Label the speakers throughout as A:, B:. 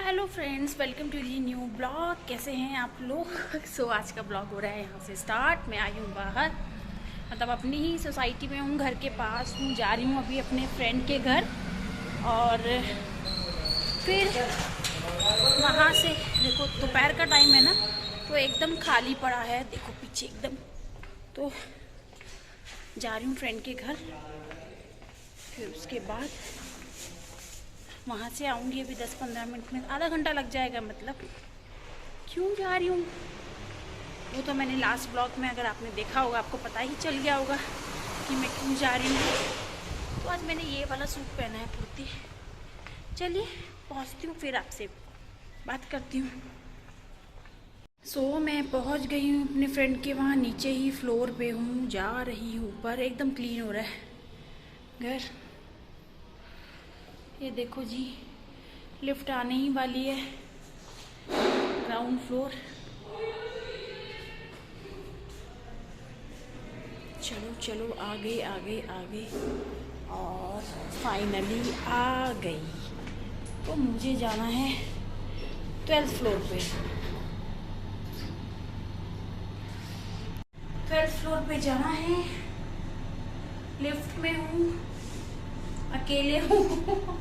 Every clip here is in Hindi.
A: Hello friends, welcome to the new blog. कैसे हैं आप लोग? आज का ब्लॉग हो रहा है यहाँ से स्टार्ट। मैं आई हूँ बाहर, मतलब अपनी ही सोसाइटी में हूँ, घर के पास हूँ। जा रही हूँ अभी अपने फ्रेंड के घर और फिर वहाँ से देखो दोपहर का टाइम है ना, तो एकदम खाली पड़ा है, देखो पीछे एकदम। तो जा रही हूँ फ्रेंड के घर, फिर उसके बाद वहाँ से आऊँगी। अभी 10-15 मिनट में, आधा घंटा लग जाएगा। मतलब क्यों जा रही हूँ वो तो मैंने लास्ट ब्लॉग में, अगर आपने देखा होगा, आपको पता ही चल गया होगा कि मैं क्यों जा रही हूँ। तो आज मैंने ये वाला सूट पहना है, कुर्ती। चलिए पहुँचती हूँ, फिर आपसे बात करती हूँ। मैं पहुँच गई हूँ अपने फ्रेंड के वहाँ, नीचे ही फ्लोर पे हूँ। जा रही हूँ ऊपर, एकदम क्लीन हो रहा है घर। ये देखो जी, लिफ्ट आने ही वाली है, ग्राउंड फ्लोर। चलो चलो, आ गई और फाइनली आ गई। तो मुझे जाना है 12th फ्लोर पे। 12th फ्लोर पे जाना है। लिफ्ट में हूँ, अकेले हूँ।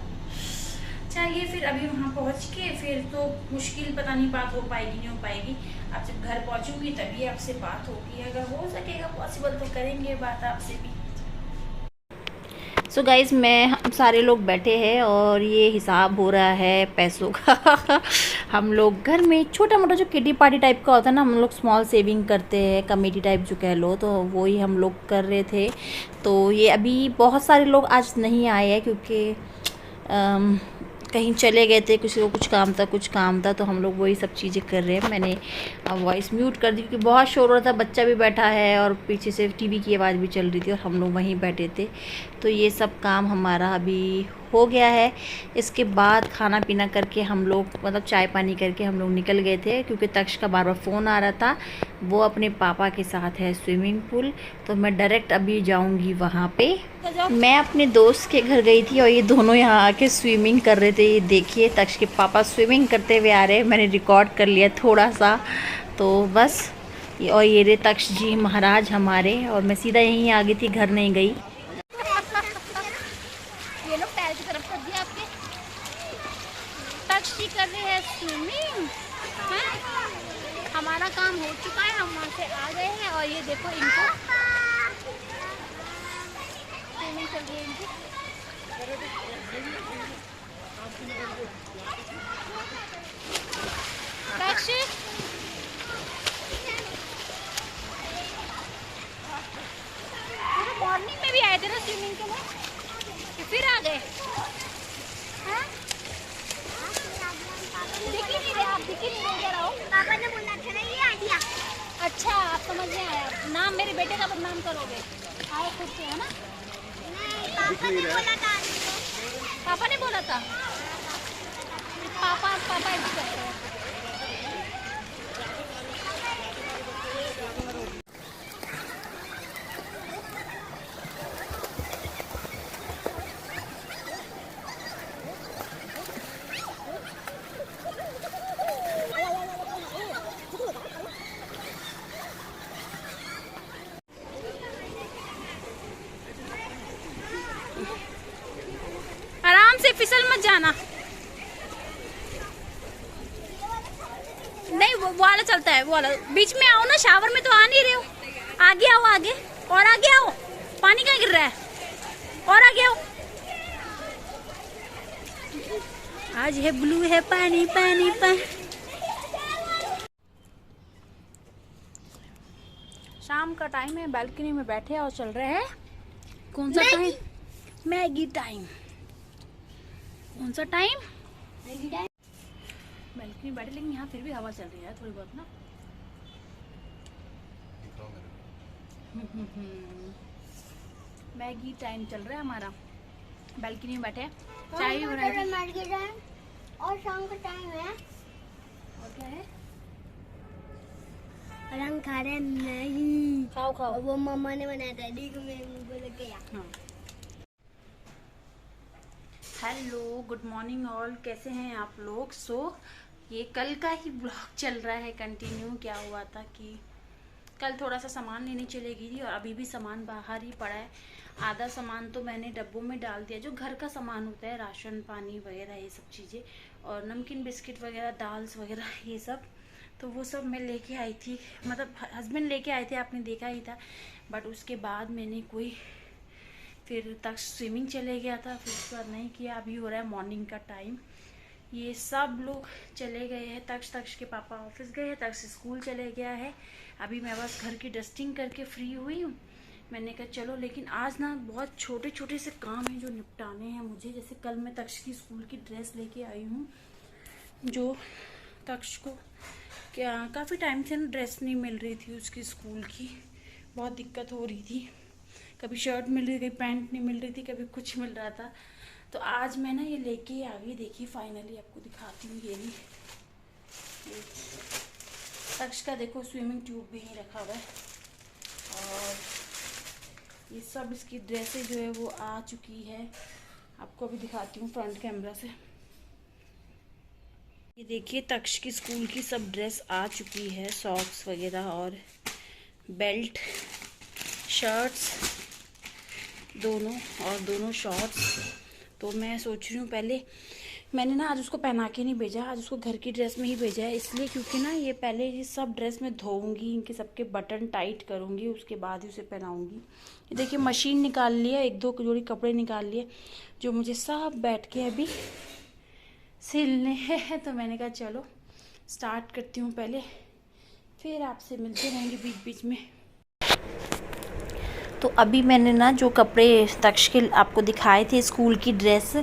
A: चलिए फिर अभी वहाँ पहुँच के फिर तो मुश्किल, पता नहीं बात हो पाएगी नहीं हो पाएगी। अब जब घर पहुँचूंगी तभी आपसे बात होगी, अगर हो सकेगा पॉसिबल तो करेंगे बात आपसे भी।
B: सो गाइज़, हम सारे लोग बैठे हैं और ये हिसाब हो रहा है पैसों का। हम लोग घर में छोटा मोटा जो किटी पार्टी टाइप का होता है ना, हम लोग स्मॉल सेविंग करते हैं, कमेटी टाइप जो कह लो, तो वो ही हम लोग कर रहे थे। तो ये अभी बहुत सारे लोग आज नहीं आए हैं क्योंकि कहीं चले गए थे, किसी को कुछ काम था, तो हम लोग वही सब चीज़ें कर रहे हैं। मैंने वॉइस म्यूट कर दी क्योंकि बहुत शोर हो रहा था, बच्चा भी बैठा है और पीछे से टीवी की आवाज़ भी चल रही थी और हम लोग वहीं बैठे थे। तो ये सब काम हमारा अभी हो गया है। इसके बाद खाना पीना करके हम लोग, मतलब चाय पानी करके हम लोग निकल गए थे क्योंकि तक्ष का बार बार फ़ोन आ रहा था। वो अपने पापा के साथ है स्विमिंग पूल, तो मैं डायरेक्ट अभी जाऊंगी वहाँ पे। मैं अपने दोस्त के घर गई थी और ये दोनों यहाँ आके स्विमिंग कर रहे थे। ये देखिए, तक्ष के पापा स्विमिंग करते हुए आ रहे हैं। मैंने रिकॉर्ड कर लिया थोड़ा सा, तो बस। और ये रे तक्ष जी महाराज हमारे, और मैं सीधा यहीं आ गई थी, घर नहीं गई।
A: ये लोग पैर की तरफ कर दिया आपके। टच कर रहे हैं स्विमिंग है। हमारा काम हो चुका है, हम वहाँ से आ गए हैं और ये देखो इनको स्विमिंग चल रही है इनकी। टच मॉर्निंग में भी आए थे ना स्विमिंग के लिए, फिर आ गए। हाँ? दिख ही नहीं रहे आप, दिख ही नहीं रहे। रहो, पापा ने बोला था ना ये आइडिया। अच्छा, आप समझ में आया। नाम मेरे बेटे का बदनाम करोगे, आओ खुद से, है ना? नहीं, पापा ने बोला था। पापा ने बोला था। पापा पापा ऐसे करते हैं। आराम से, फिसल मत जाना। नहीं, वो वाला चलता है, वो वाला। बीच में आओ ना, शावर में तो आ नहीं रहे हो। आगे आओ, आगे और आगे आओ। पानी कहाँ गिर रहा है? और आगे आओ। आज है ब्लू है पानी पानी पानी। शाम का टाइम है, बालकनी में बैठे और चल रहे हैं। कौन सा टाइम? Maggi time. कौन सा टाइम? Maggi time. बालकनी बैठे, लेकिन यहाँ फिर भी हवा चल रही है थोड़ी बहुत ना। मैगी टाइम चल रहा है हमारा, बालकनी में बैठे, चाय भी बनाई थी। मैगी टाइम और शाम का टाइम है। और क्या है? और हम खा रहे हैं मैगी। खाओ खाओ। वो मम्मा ने बनाया था, देखो मेरे मुंह पे लग गया। हाँ। हेलो, गुड मॉर्निंग ऑल, कैसे हैं आप लोग। ये कल का ही ब्लॉग चल रहा है कंटिन्यू। क्या हुआ था कि कल थोड़ा सा सामान लेने चले गई थी और अभी भी सामान बाहर ही पड़ा है। आधा सामान तो मैंने डब्बों में डाल दिया, जो घर का सामान होता है, राशन पानी वगैरह ये सब चीज़ें, और नमकीन बिस्किट वगैरह, दाल्स वगैरह ये सब। तो वो सब मैं लेके आई थी, मतलब हस्बैंड लेके आए थे, आपने देखा ही था। बट उसके बाद मैंने कोई फिर तक स्विमिंग चले गया था, फिर उसके बाद नहीं किया। अभी हो रहा है मॉर्निंग का टाइम। ये सब लोग चले गए हैं। तक्ष के पापा ऑफिस गए हैं, तक्ष स्कूल चले गया है। अभी मैं बस घर की डस्टिंग करके फ्री हुई हूँ। मैंने कहा चलो, लेकिन आज ना बहुत छोटे छोटे से काम हैं जो निपटाने हैं मुझे। जैसे कल मैं तक्ष की स्कूल की ड्रेस लेके आई हूँ, जो तक्ष को क्या काफ़ी टाइम से ना ड्रेस नहीं मिल रही थी उसकी स्कूल की, बहुत दिक्कत हो रही थी। कभी शर्ट मिल रही थी, कभी पैंट नहीं मिल रही थी, कभी कुछ मिल रहा था। तो आज मैं ना ये लेके आ गई। देखिए फाइनली आपको दिखाती हूँ। ये तक्ष का देखो स्विमिंग ट्यूब भी यहीं रखा हुआ है, और ये सब इसकी ड्रेसें जो है वो आ चुकी है। आपको अभी दिखाती हूँ फ्रंट कैमरा से। ये देखिए तक्ष की स्कूल की सब ड्रेस आ चुकी है, सॉक्स वगैरह और बेल्ट, शर्ट्स दोनों, और दोनों शॉर्ट्स। तो मैं सोच रही हूँ, पहले मैंने ना आज उसको पहना के नहीं भेजा, आज उसको घर की ड्रेस में ही भेजा है। इसलिए क्योंकि ना ये पहले ये सब ड्रेस में धोऊंगी, इनके सबके बटन टाइट करूँगी, उसके बाद ही उसे पहनाऊँगी। ये देखिए मशीन निकाल लिया, एक दो जोड़ी कपड़े निकाल लिए जो मुझे सब बैठ के अभी सिलने हैं। तो मैंने कहा चलो स्टार्ट करती हूँ पहले, फिर आपसे मिलते रहेंगे बीच बीच में। तो अभी मैंने ना जो कपड़े तक्ष के आपको दिखाए थे स्कूल की ड्रेस,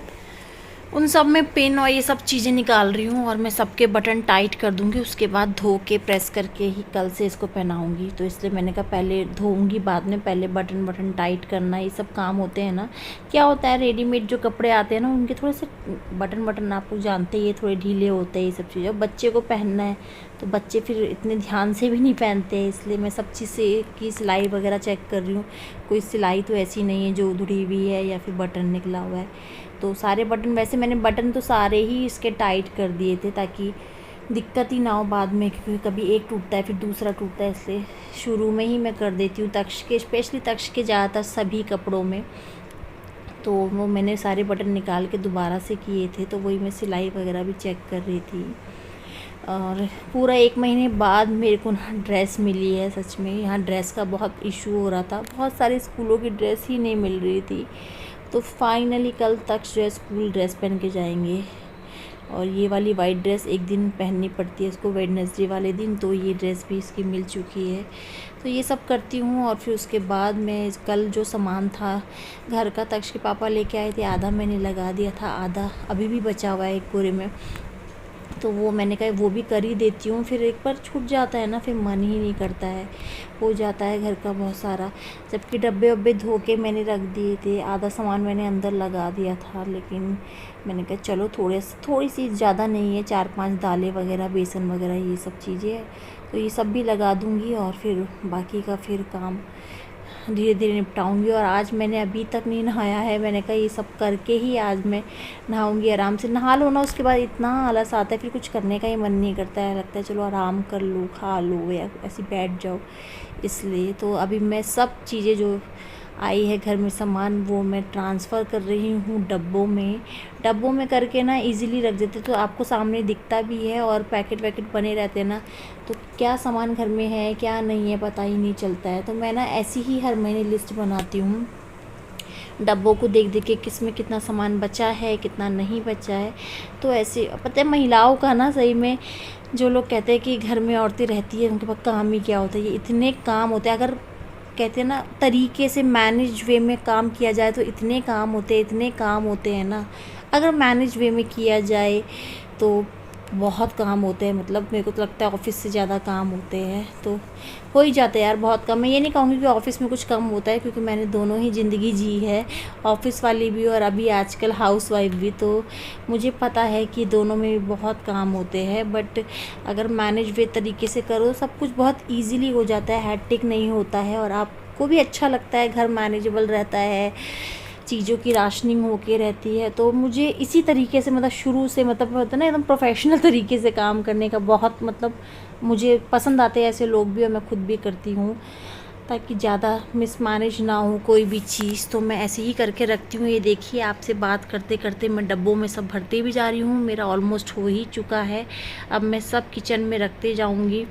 A: उन सब में पिन और ये सब चीज़ें निकाल रही हूँ, और मैं सबके बटन टाइट कर दूँगी। उसके बाद धो के प्रेस करके ही कल से इसको पहनाऊँगी। तो इसलिए मैंने कहा पहले धोऊँगी, बाद में पहले बटन टाइट करना, ये सब काम होते हैं ना। क्या होता है रेडीमेड जो कपड़े आते हैं ना, उनके थोड़े से बटन आप लोग जानते ही, थोड़े ढीले होते हैं ये सब चीज़ें। बच्चे को पहनना है तो बच्चे फिर इतने ध्यान से भी नहीं पहनते हैं, इसलिए मैं सब चीज़ से की सिलाई वगैरह चेक कर रही हूँ। कोई सिलाई तो ऐसी नहीं है जो उधड़ी हुई है या फिर बटन निकला हुआ है। तो सारे बटन, वैसे मैंने बटन तो सारे ही इसके टाइट कर दिए थे ताकि दिक्कत ही ना हो बाद में, क्योंकि कभी एक टूटता है फिर दूसरा टूटता है, इसलिए शुरू में ही मैं कर देती हूँ तक्ष के, स्पेशली तक्ष के ज़्यादातर सभी कपड़ों में। तो वो मैंने सारे बटन निकाल के दोबारा से किए थे, तो वही मैं सिलाई वगैरह भी चेक कर रही थी। और पूरा 1 महीने बाद मेरे को ना ड्रेस मिली है। सच में यहाँ ड्रेस का बहुत इशू हो रहा था, बहुत सारे स्कूलों की ड्रेस ही नहीं मिल रही थी। तो फाइनली कल तक जो है स्कूल ड्रेस पहन के जाएंगे। और ये वाली वाइट ड्रेस एक दिन पहननी पड़ती है इसको, वेडनेसडे वाले दिन, तो ये ड्रेस भी इसकी मिल चुकी है। तो ये सब करती हूँ, और फिर उसके बाद मैं कल जो सामान था घर का तक्ष के पापा लेके आए थे, आधा मैंने लगा दिया था, आधा अभी भी बचा हुआ है एक बोरे में। तो वो मैंने कहा वो भी कर ही देती हूँ, फिर एक बार छूट जाता है ना, फिर मन ही नहीं करता है, हो जाता है घर का बहुत सारा। जबकि डब्बे वब्बे धो के मैंने रख दिए थे, आधा सामान मैंने अंदर लगा दिया था, लेकिन मैंने कहा चलो थोड़ी सी, ज़्यादा नहीं है, 4-5 दालें वगैरह, बेसन वगैरह ये सब चीज़ें हैं, तो ये सब भी लगा दूँगी, और फिर बाकी का फिर काम धीरे धीरे निपटाऊंगी। और आज मैंने अभी तक नहीं नहाया है, मैंने कहा ये सब करके ही आज मैं नहाऊंगी। आराम से नहा लो ना, उसके बाद इतना आलस आता है, फिर कुछ करने का ही मन नहीं करता है, लगता है चलो आराम कर लो, खा लो या ऐसे बैठ जाओ। इसलिए तो अभी मैं सब चीज़ें जो आई है घर में सामान, वो मैं ट्रांसफ़र कर रही हूँ डब्बों में करके ना इजीली रख देते, तो आपको सामने दिखता भी है, और पैकेट बने रहते हैं ना, तो क्या सामान घर में है क्या नहीं है पता ही नहीं चलता है। तो मैं ना ऐसी ही हर महीने लिस्ट बनाती हूँ, डब्बों को देख के किस में कितना सामान बचा है, कितना नहीं बचा है। तो ऐसे पता है महिलाओं का ना, सही में जो लोग कहते हैं कि घर में औरतें रहती है उनके पास काम ही क्या होता है, ये इतने काम होते हैं। अगर कहते हैं ना तरीके से मैनेज वे में काम किया जाए तो इतने काम होते हैं ना, अगर मैनेज वे में किया जाए तो बहुत काम होते हैं। मतलब मेरे को तो लगता है ऑफ़िस से ज़्यादा काम होते हैं, तो हो ही जाता है यार, बहुत कम। मैं ये नहीं कहूँगी कि ऑफ़िस में कुछ कम होता है, क्योंकि मैंने दोनों ही ज़िंदगी जी है, ऑफ़िस वाली भी और अभी आजकल हाउसवाइफ भी, तो मुझे पता है कि दोनों में भी बहुत काम होते हैं। बट अगर मैनेज वे तरीके से करो सब कुछ बहुत ईजीली हो जाता है, हैट्रिक नहीं होता है, और आपको भी अच्छा लगता है, घर मैनेजेबल रहता है,
B: चीज़ों की राशनिंग होके रहती है। तो मुझे इसी तरीके से मतलब शुरू से मतलब होता है ना एकदम प्रोफेशनल तरीके से काम करने का बहुत मतलब मुझे पसंद आते हैं ऐसे लोग भी, और मैं खुद भी करती हूँ ताकि ज़्यादा मिसमैनेज ना हो कोई भी चीज़। तो मैं ऐसे ही करके रखती हूँ। ये देखिए आपसे बात करते करते मैं डब्बों में सब भरते भी जा रही हूँ। मेरा ऑलमोस्ट हो ही चुका है। अब मैं सब किचन में रखते जाऊँगी।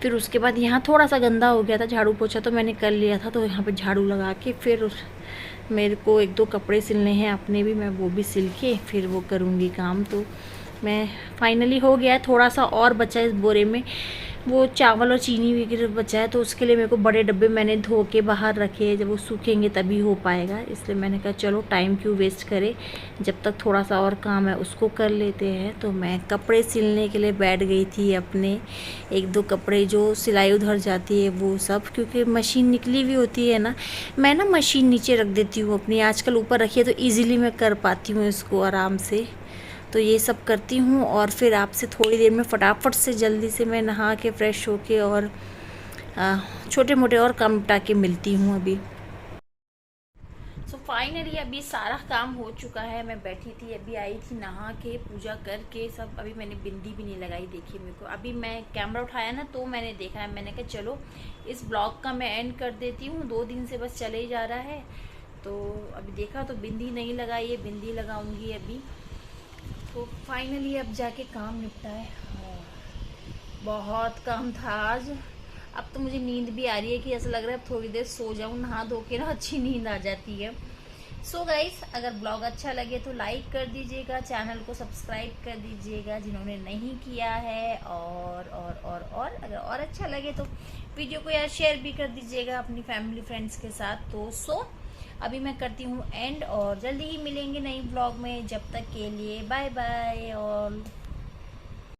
B: फिर उसके बाद यहाँ थोड़ा सा गंदा हो गया था, झाड़ू पोछा तो मैंने कर लिया था, तो यहाँ पे झाड़ू लगा के फिर मेरे को 1-2 कपड़े सिलने हैं अपने भी, मैं वो भी सिल के फिर वो करूँगी काम। तो मैं फाइनली हो गया है। थोड़ा सा और बचा है इस बोरे में, वो चावल और चीनी वगैरह बचा है, तो उसके लिए मेरे को बड़े डब्बे मैंने धो के बाहर रखे हैं। जब वो सूखेंगे तभी हो पाएगा, इसलिए मैंने कहा चलो टाइम क्यों वेस्ट करें, जब तक थोड़ा सा और काम है उसको कर लेते हैं। तो मैं कपड़े सिलने के लिए बैठ गई थी अपने। 1-2 कपड़े जो सिलाई उधर जाती है वो सब, क्योंकि मशीन निकली हुई होती है ना, मैं ना मशीन नीचे रख देती हूँ अपनी, आजकल ऊपर रखी है तो ईज़िली मैं कर पाती हूँ इसको आराम से। तो ये सब करती हूँ और फिर आपसे थोड़ी देर में फटाफट से जल्दी से मैं नहा के फ्रेश होके और छोटे मोटे और काम निपटा के मिलती हूँ अभी। सो फाइनली अभी सारा काम हो चुका है। मैं बैठी थी, अभी आई थी नहा के पूजा करके सब। अभी मैंने बिंदी भी नहीं लगाई, देखिए मेरे को अभी मैं कैमरा उठाया ना तो मैंने देखा है, मैंने कहा चलो इस ब्लॉग का मैं एंड कर देती हूँ, 2 दिन से बस चले ही जा रहा है। तो अभी देखा तो बिंदी नहीं लगाई है, बिंदी लगाऊंगी अभी। तो फाइनली अब जाके काम निपटा है। बहुत काम था आज। अब तो मुझे नींद भी आ रही है कि ऐसा लग रहा है अब थोड़ी देर सो जाऊं, नहा धो के ना अच्छी नींद आ जाती है। सो गाइस, अगर ब्लॉग अच्छा लगे तो लाइक कर दीजिएगा, चैनल को सब्सक्राइब कर दीजिएगा जिन्होंने नहीं किया है, और अगर और अच्छा लगे तो वीडियो को यार शेयर भी कर दीजिएगा अपनी फैमिली फ्रेंड्स के साथ। तो अभी मैं करती हूँ एंड, और जल्दी ही मिलेंगे नई ब्लॉग में। जब तक के लिए बाय बाय ऑल।